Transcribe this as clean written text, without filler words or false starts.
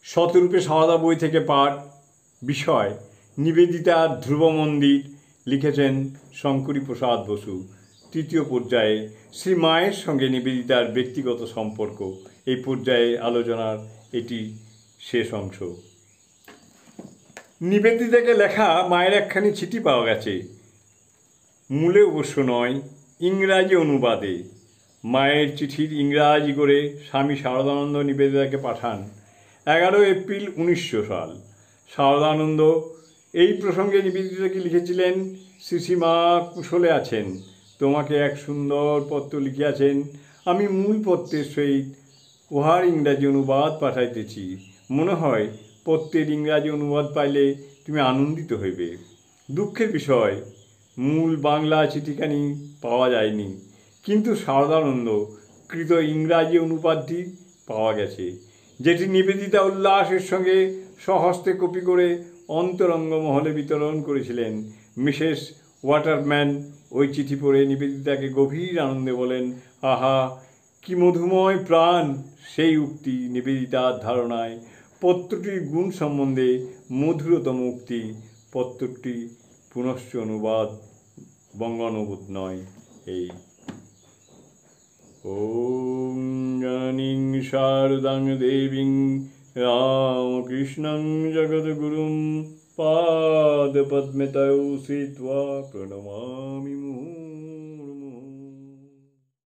শতরূপে সারদা বই থেকে পাঠ। বিষয় নিবেদিতার ধ্রুব মন্দির। লিখেছেন শঙ্করী প্রসাদ বসু। তৃতীয় পর্যায়ে শ্রী মায়ের সঙ্গে নিবেদিতার ব্যক্তিগত সম্পর্ক। এই পর্যায়ে আলোচনার এটি শেষ অংশ। নিবেদিতাকে লেখা মায়ের একখানি চিঠি পাওয়া গেছে, মূলে অবশ্য নয়, ইংরাজি অনুবাদে। মায়ের চিঠির ইংরাজি করে স্বামী শারদানন্দ নিবেদিতাকে পাঠান 11 এপ্রিল 1900 সাল। শারদানন্দ এই প্রসঙ্গে নিবেদিতাকে লিখেছিলেন, শ্রীশ্রীমা কুশলে আছেন, তোমাকে এক সুন্দর পত্র লিখিয়াছেন, আমি মূল পত্রের সহিত উহার ইংরাজি অনুবাদ পাঠাইতেছি। মনে হয় পত্রের ইংরাজি অনুবাদ পাইলে তুমি আনন্দিত হইবে। দুঃখের বিষয়, মূল বাংলা চিঠিখানি পাওয়া যায়নি, কিন্তু শারদানন্দ কৃত ইংরাজি অনুবাদটি পাওয়া গেছে, যেটি নিবেদিতা উল্লাসের সঙ্গে স্বহস্তে কপি করে অন্তরঙ্গ মহলে বিতরণ করেছিলেন। মিসেস ওয়াটারম্যান ওই চিঠি পড়ে নিবেদিতাকে গভীর আনন্দে বলেন, আহা কি মধুময় প্রাণ! সেই উক্তি নিবেদিতার ধারণায় পত্রটির গুণ সম্বন্ধে মধুরতম উক্তি। পত্রটি পুনশ্চ অনুবাদ, বঙ্গানুবাদ নয়। এই ওম জননীং শারদাং দেবীং রামকৃষ্ণং জগদ্গুরুং পাদপদ্মে তৌ শ্রিত্বা প্রণমামি মুহুর্মুহুঃ।